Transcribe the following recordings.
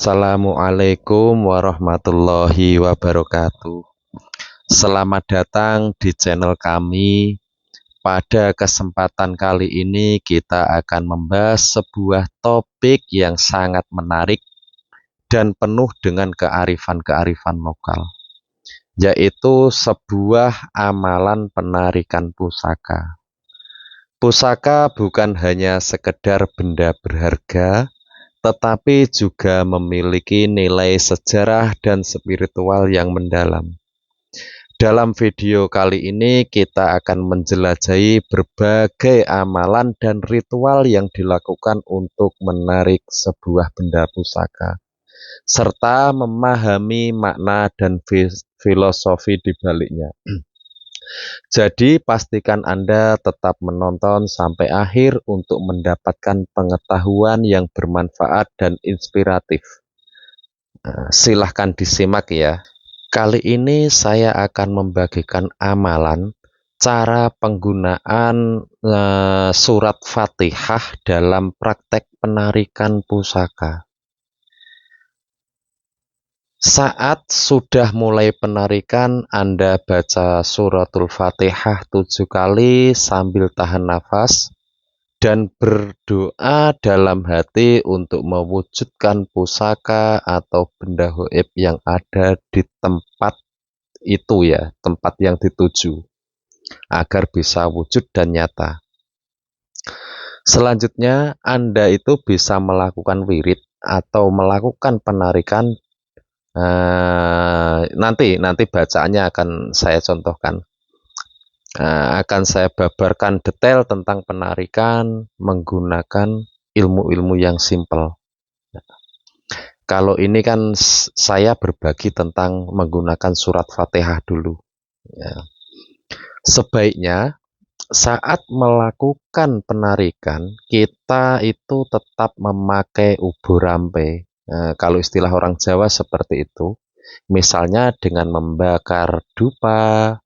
Assalamualaikum warahmatullahi wabarakatuh. Selamat datang di channel kami. Pada kesempatan kali ini kita akan membahas sebuah topik yang sangat menarik dan penuh dengan kearifan-kearifan lokal, yaitu sebuah amalan penarikan pusaka. Pusaka bukan hanya sekedar benda berharga, tetapi juga memiliki nilai sejarah dan spiritual yang mendalam. Dalam video kali ini kita akan menjelajahi berbagai amalan dan ritual yang dilakukan untuk menarik sebuah benda pusaka, serta memahami makna dan filosofi di baliknya. Jadi pastikan Anda tetap menonton sampai akhir untuk mendapatkan pengetahuan yang bermanfaat dan inspiratif. Silahkan disimak ya. Kali ini saya akan membagikan amalan cara penggunaan surat Fatihah dalam praktek penarikan pusaka. Saat sudah mulai penarikan, Anda baca suratul Fatihah 7 kali sambil tahan nafas dan berdoa dalam hati untuk mewujudkan pusaka atau benda gaib yang ada di tempat itu ya, tempat yang dituju, agar bisa wujud dan nyata. Selanjutnya, Anda itu bisa melakukan wirid atau melakukan penarikan. Nanti bacaannya akan saya contohkan. Akan saya babarkan detail tentang penarikan menggunakan ilmu-ilmu yang simpel. Kalau ini kan saya berbagi tentang menggunakan surat Fatihah dulu. Sebaiknya saat melakukan penarikan kita itu tetap memakai ubo rampe. Kalau istilah orang Jawa seperti itu. Misalnya dengan membakar dupa,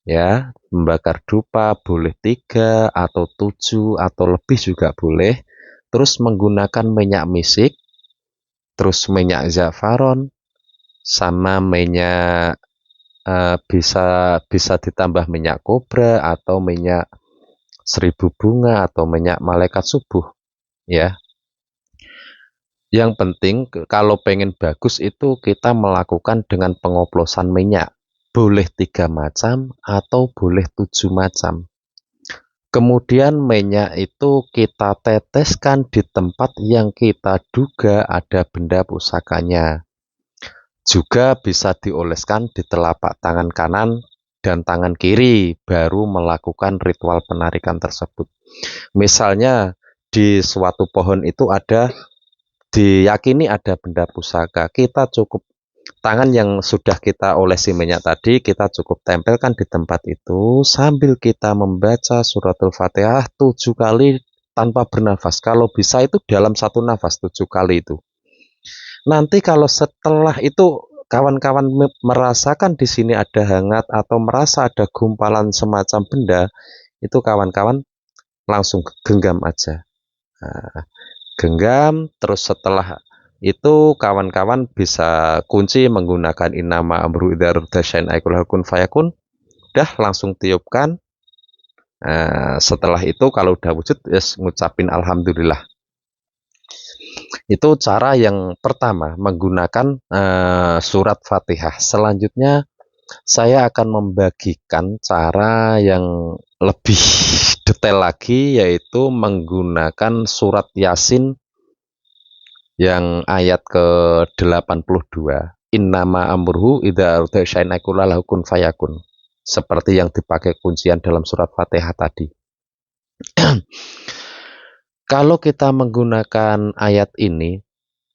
ya, membakar dupa boleh 3 atau 7 atau lebih juga boleh. Terus menggunakan minyak misik, terus minyak zafaron, sama minyak bisa ditambah minyak kobra atau minyak 1000 bunga atau minyak malaikat subuh, ya. Yang penting kalau pengen bagus itu kita melakukan dengan pengoplosan minyak. Boleh 3 macam atau boleh 7 macam. Kemudian minyak itu kita teteskan di tempat yang kita duga ada benda pusakanya. Juga bisa dioleskan di telapak tangan kanan dan tangan kiri baru melakukan ritual penarikan tersebut. Misalnya di suatu pohon itu diyakini ada benda pusaka, kita cukup tangan yang sudah kita olesi minyak tadi, kita cukup tempelkan di tempat itu sambil kita membaca suratul Fatihah 7 kali tanpa bernafas. Kalau bisa itu dalam satu nafas 7 kali itu. Nanti kalau setelah itu kawan-kawan merasakan di sini ada hangat atau merasa ada gumpalan semacam benda, itu kawan-kawan langsung genggam aja. Genggam, terus setelah itu kawan-kawan bisa kunci menggunakan innama amru idza arada syai'an kun fayakun. Udah langsung tiupkan. Setelah itu kalau udah wujud, ngucapin alhamdulillah. Itu cara yang pertama menggunakan surat Fatihah. Selanjutnya saya akan membagikan cara yang lebih detail lagi, yaitu menggunakan surat Yasin yang ayat ke-82. Innama amruhu idza arada syai'an kun fayakun. Seperti yang dipakai kuncian dalam surat Fatihah tadi. Kalau kita menggunakan ayat ini,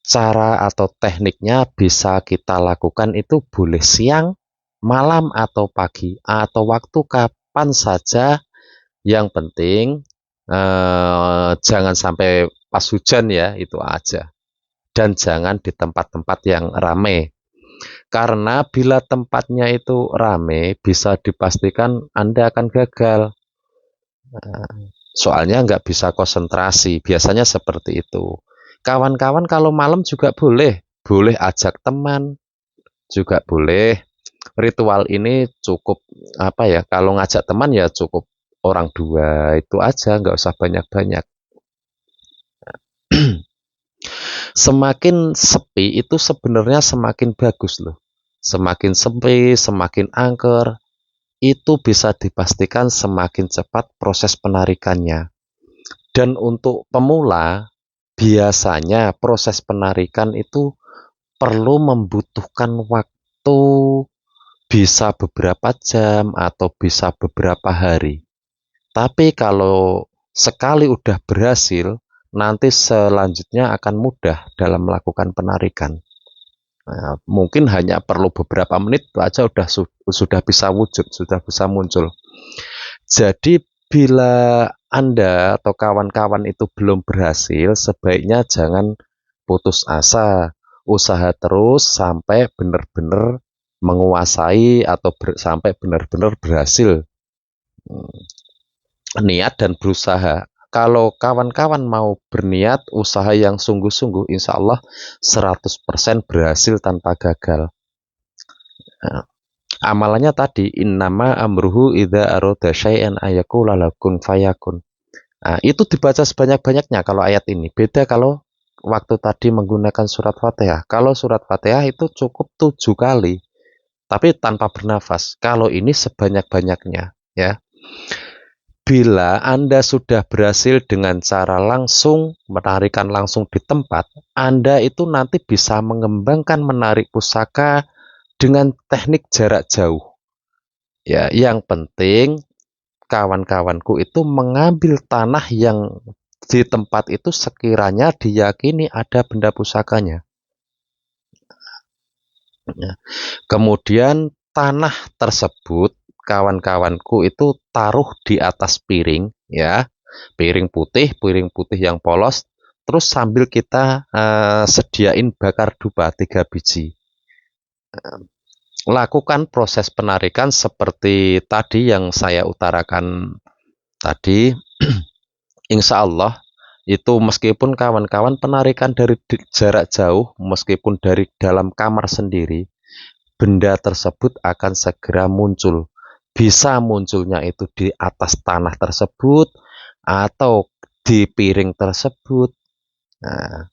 cara atau tekniknya bisa kita lakukan itu boleh siang, malam atau pagi, atau waktu kapan saja. Yang penting jangan sampai pas hujan ya, itu aja. Dan jangan di tempat-tempat yang ramai. Karena bila tempatnya itu ramai, bisa dipastikan Anda akan gagal. Soalnya nggak bisa konsentrasi, biasanya seperti itu. Kawan-kawan kalau malam juga boleh, boleh ajak teman juga boleh. Ritual ini cukup apa ya? Kalau ngajak teman ya cukup orang dua itu aja, nggak usah banyak-banyak. Semakin sepi itu sebenarnya semakin bagus loh. Semakin sepi, semakin angker, itu bisa dipastikan semakin cepat proses penarikannya. Dan untuk pemula, biasanya proses penarikan itu perlu membutuhkan waktu bisa beberapa jam atau bisa beberapa hari. Tapi kalau sekali udah berhasil, nanti selanjutnya akan mudah dalam melakukan penarikan. Nah, mungkin hanya perlu beberapa menit itu aja sudah bisa wujud, sudah bisa muncul. Jadi bila Anda atau kawan-kawan itu belum berhasil, sebaiknya jangan putus asa. Usaha terus sampai benar-benar menguasai atau sampai benar-benar berhasil. Niat dan berusaha. Kalau kawan-kawan mau berniat usaha yang sungguh-sungguh, insya Allah 100% berhasil tanpa gagal. Nah, amalannya tadi, innama amruhu idza arada syai'an ayaqula lahu kun fayakun. Nah, itu dibaca sebanyak-banyaknya kalau ayat ini. Beda kalau waktu tadi menggunakan surat Fatihah. Kalau surat Fatihah itu cukup 7 kali, tapi tanpa bernafas. Kalau ini sebanyak-banyaknya, ya. Bila Anda sudah berhasil dengan cara langsung menarikan langsung di tempat, Anda itu nanti bisa mengembangkan menarik pusaka dengan teknik jarak jauh. Ya, yang penting kawan-kawanku itu mengambil tanah yang di tempat itu sekiranya diyakini ada benda pusakanya. Ya. Kemudian tanah tersebut kawan-kawanku itu taruh di atas piring, ya, piring putih yang polos, terus sambil kita sediain bakar dupa 3 biji. Lakukan proses penarikan seperti tadi yang saya utarakan tadi. Insya Allah itu meskipun kawan-kawan penarikan dari jarak jauh, meskipun dari dalam kamar sendiri, benda tersebut akan segera muncul. Bisa munculnya itu di atas tanah tersebut atau di piring tersebut. Nah,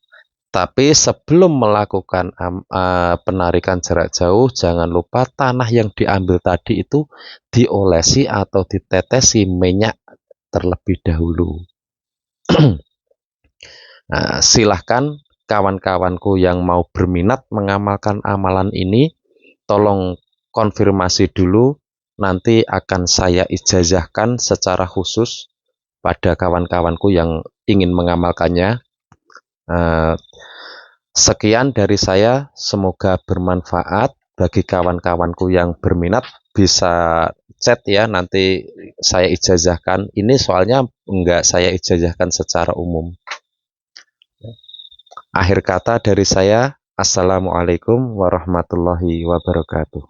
tapi sebelum melakukan penarikan jarak jauh, jangan lupa tanah yang diambil tadi itu diolesi atau ditetesi minyak terlebih dahulu. Nah, silahkan kawan-kawanku yang mau berminat mengamalkan amalan ini, tolong konfirmasi dulu, nanti akan saya ijazahkan secara khusus pada kawan-kawanku yang ingin mengamalkannya. Sekian dari saya, semoga bermanfaat bagi kawan-kawanku yang berminat, bisa chat ya, nanti saya ijazahkan. Ini soalnya enggak saya ijazahkan secara umum. Akhir kata dari saya, Assalamualaikum warahmatullahi wabarakatuh.